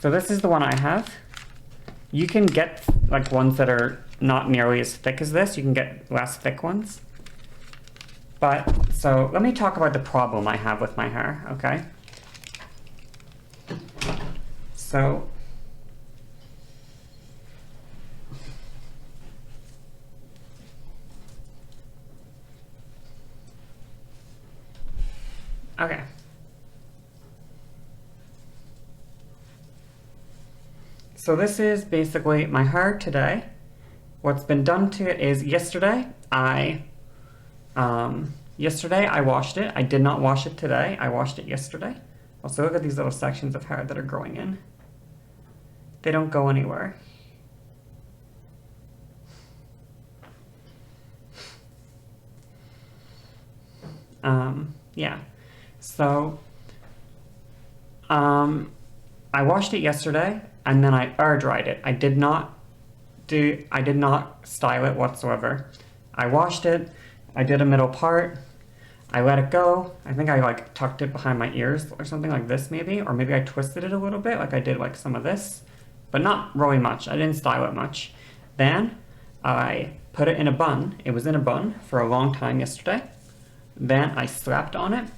So this is the one I have. You can get like ones that are not nearly as thick as this. You can get less thick ones. But, so let me talk about the problem I have with my hair, okay? So, okay. So this is basically my hair today. What's been done to it is yesterday I washed it. I did not wash it today. I washed it yesterday. Also, look at these little sections of hair that are growing in. They don't go anywhere. Yeah. So, I washed it yesterday and then I air dried it. I did not style it whatsoever. I washed it. I did a middle part. I let it go. I think I like tucked it behind my ears or something like this maybe, or maybe I twisted it a little bit like I did like some of this, but not really much. I didn't style it much. Then I put it in a bun. It was in a bun for a long time yesterday. Then I slapped on it.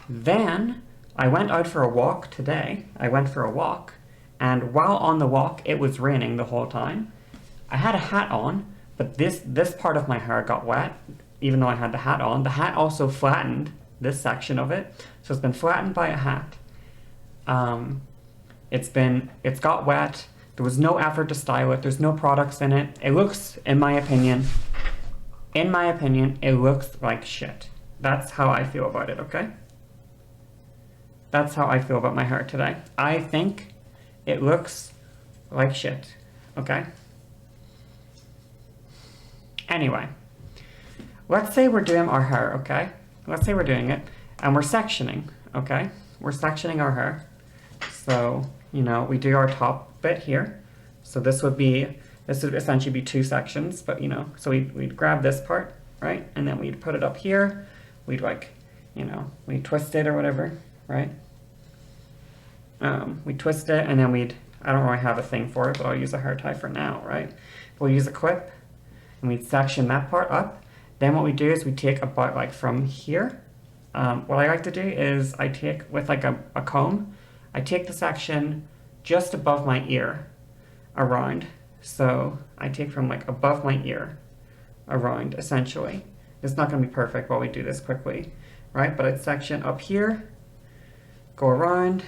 Then I went out for a walk today. I went for a walk, and while on the walk, it was raining the whole time. I had a hat on, but this part of my hair got wet, even though I had the hat on. The hat also flattened this section of it, so it's been flattened by a hat. It's got wet. There was no effort to style it. There's no products in it. It looks, in my opinion, it looks like shit. That's how I feel about it, okay? That's how I feel about my hair today. I think it looks like shit, okay? Anyway, let's say we're doing our hair, okay? Let's say we're doing it, and we're sectioning, okay? We're sectioning our hair. So, you know, we do our top bit here. So this would essentially be two sections, but you know, so we'd grab this part, right? And then we'd put it up here. We'd like, you know, we'd twist it or whatever, right? We'd twist it and then I don't really have a thing for it, but I'll use a hair tie for now, right? We'll use a clip and we'd section that part up. Then what we do is we take about like from here. What I like to do is I take with like a comb, I take the section just above my ear around. So I take from like above my ear around essentially. It's not going to be perfect while we do this quickly, right? But I'd section up here, go around,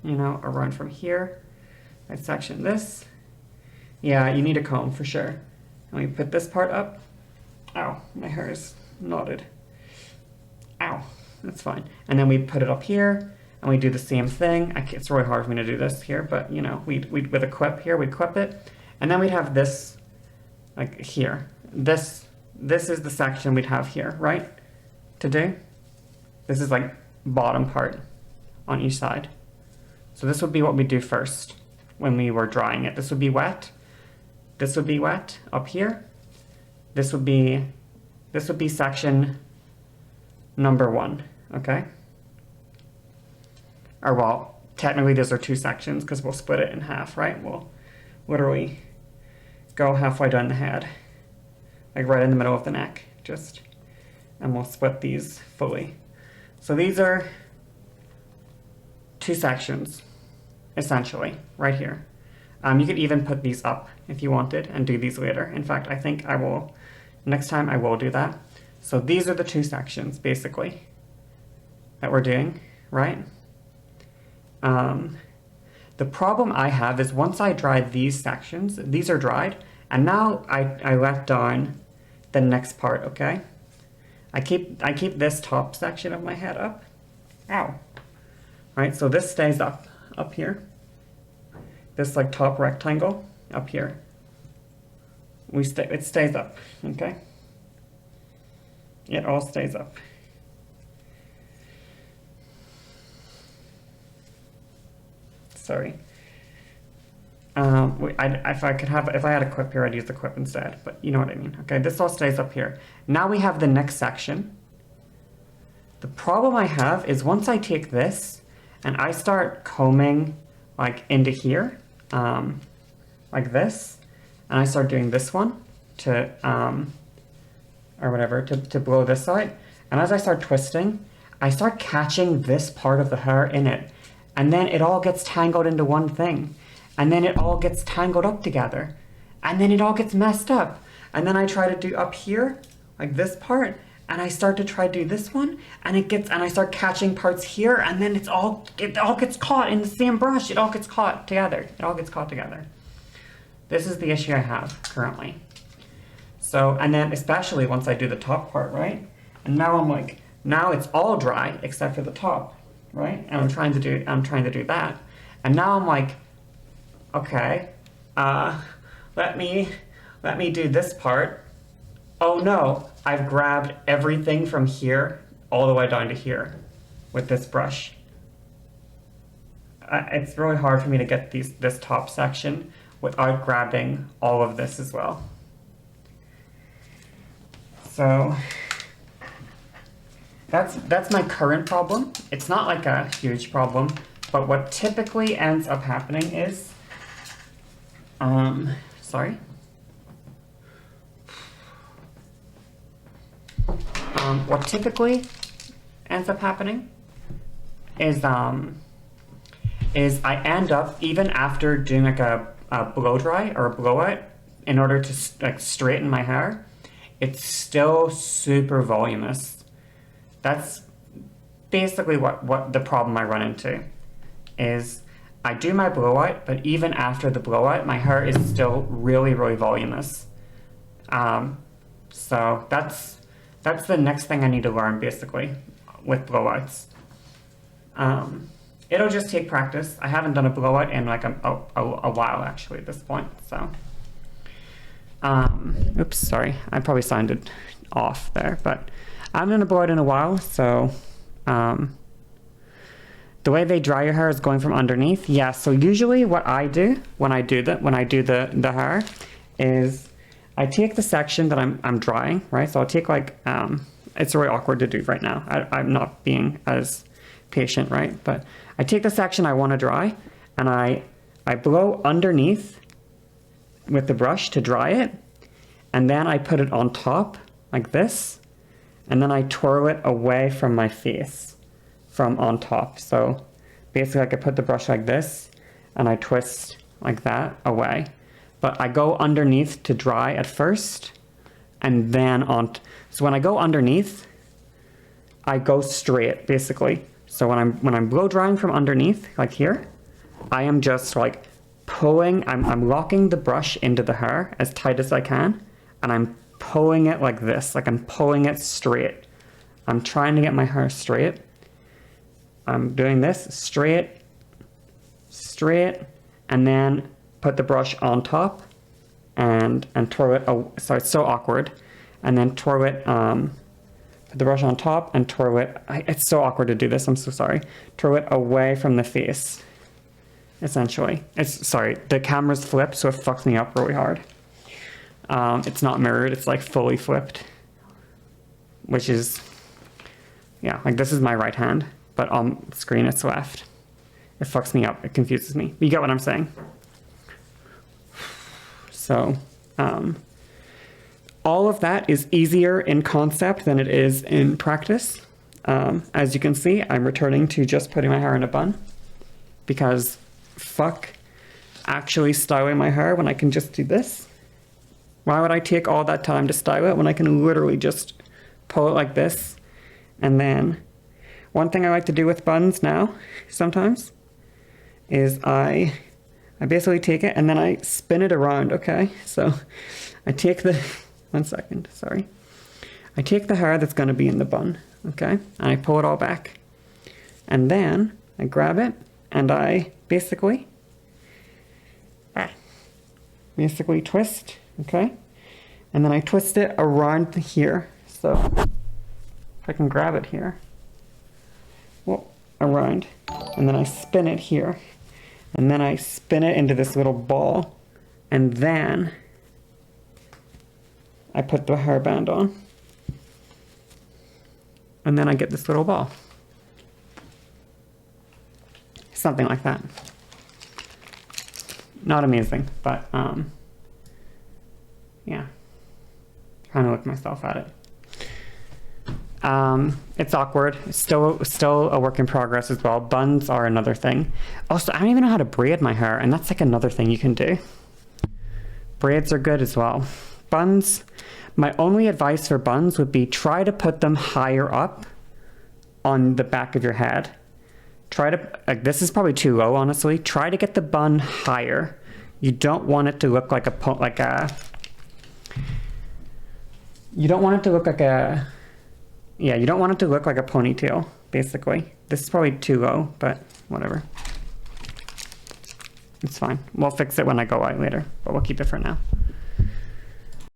you know, around from here. I'd section this. Yeah, you need a comb for sure. And we put this part up. Ow, my hair is knotted. Ow, that's fine. And then we put it up here, and we do the same thing. It's really hard for me to do this here, but you know, we'd with a clip here, we'd clip it, and then we'd have this, like here. This is the section we'd have here, right? To do. This is like bottom part on each side. So this would be what we do first when we were drying it. This would be wet. This would be wet up here. This would be section number 1, okay? Or well, technically these are two sections because we'll split it in half, right? We'll literally go halfway down the head, like right in the middle of the neck, just, and we'll split these fully. So these are two sections, essentially, right here. You could even put these up if you wanted and do these later. In fact, I think I will, next time I will do that. So these are the two sections, basically, that we're doing, right? The problem I have is once I dry these sections, these are dried, and now I let down the next part, okay? I keep this top section of my head up. Ow. Right, so this stays up here. This like top rectangle up here. It stays up, okay? It all stays up. Sorry. If I had a clip here, I'd use the clip instead, but you know what I mean. Okay, this all stays up here. Now we have the next section. The problem I have is once I take this and I start combing like into here, like this, and I start doing this one to, or whatever, to blow this side. And as I start twisting, I start catching this part of the hair in it. And then it all gets tangled into one thing. And then it all gets tangled up together. And then it all gets messed up. And then I try to do up here, like this part, and I start to try to do this one, and I start catching parts here, and then it all gets caught in the same brush. It all gets caught together. It all gets caught together. This is the issue I have currently. So, and then especially once I do the top part, right? And now I'm like, now it's all dry except for the top, right? And I'm trying to do that. And now I'm like, okay, let me do this part. Oh no, I've grabbed everything from here all the way down to here with this brush. It's really hard for me to get this top section without grabbing all of this as well. So that's my current problem. It's not like a huge problem, but what typically ends up happening is, what typically ends up happening is I end up, even after doing like a blow dry or a blowout in order to like straighten my hair, it's still super voluminous. That's basically what the problem I run into is. I do my blowout, but even after the blowout, my hair is still really, really voluminous. So that's the next thing I need to learn, basically, with blowouts. It'll just take practice. I haven't done a blowout in like a while, actually, at this point. So, oops, sorry. I probably sounded off there, but I haven't done a blowout in a while, so the way they dry your hair is going from underneath. Yeah, so usually what I do when I do the hair is I take the section that I'm drying, right? So I'll take like, it's really awkward to do right now. I'm not being as patient, right? But I take the section I want to dry and I blow underneath with the brush to dry it. And then I put it on top like this. And then I twirl it away from my face from on top. So basically I could put the brush like this and I twist like that away. But I go underneath to dry at first and then on. So when I go underneath, I go straight basically. So when I'm blow drying from underneath, like here, I am just like pulling, I'm locking the brush into the hair as tight as I can, and I'm pulling it like this, like I'm pulling it straight. I'm trying to get my hair straight. I'm doing this, straight, and then put the brush on top and twirl it, sorry, it's so awkward. And then twirl it, put the brush on top and twirl it, it's so awkward to do this, I'm so sorry. Twirl it away from the face, essentially. Sorry, the camera's flipped, so it fucks me up really hard. It's not mirrored, it's like fully flipped. Which is, yeah, like this is my right hand, but on screen it's left. It fucks me up, it confuses me. You get what I'm saying? So, all of that is easier in concept than it is in practice. As you can see, I'm returning to just putting my hair in a bun because fuck actually styling my hair when I can just do this. Why would I take all that time to style it when I can literally just pull it like this? And then one thing I like to do with buns now sometimes is I basically take it and then I spin it around, okay? So I take the, one second, sorry. I take the hair that's gonna be in the bun, okay? And I pull it all back. And then I grab it and I basically twist, okay? And then I twist it around here. So if I can grab it here, well, around, and then I spin it here. And then I spin it into this little ball, and then I put the hairband on. And then I get this little ball. Something like that. Not amazing, but yeah. Trying to look myself at it. It's awkward. Still a work in progress as well. Buns are another thing. Also, I don't even know how to braid my hair, and that's like another thing you can do. Braids are good as well. Buns, my only advice for buns would be try to put them higher up on the back of your head. Try to, like, this is probably too low, honestly. Try to get the bun higher. You don't want it to look like you don't want it to look like a, yeah, you don't want it to look like a ponytail, basically. This is probably too low, but whatever. It's fine. We'll fix it when I go out later, but we'll keep it for now.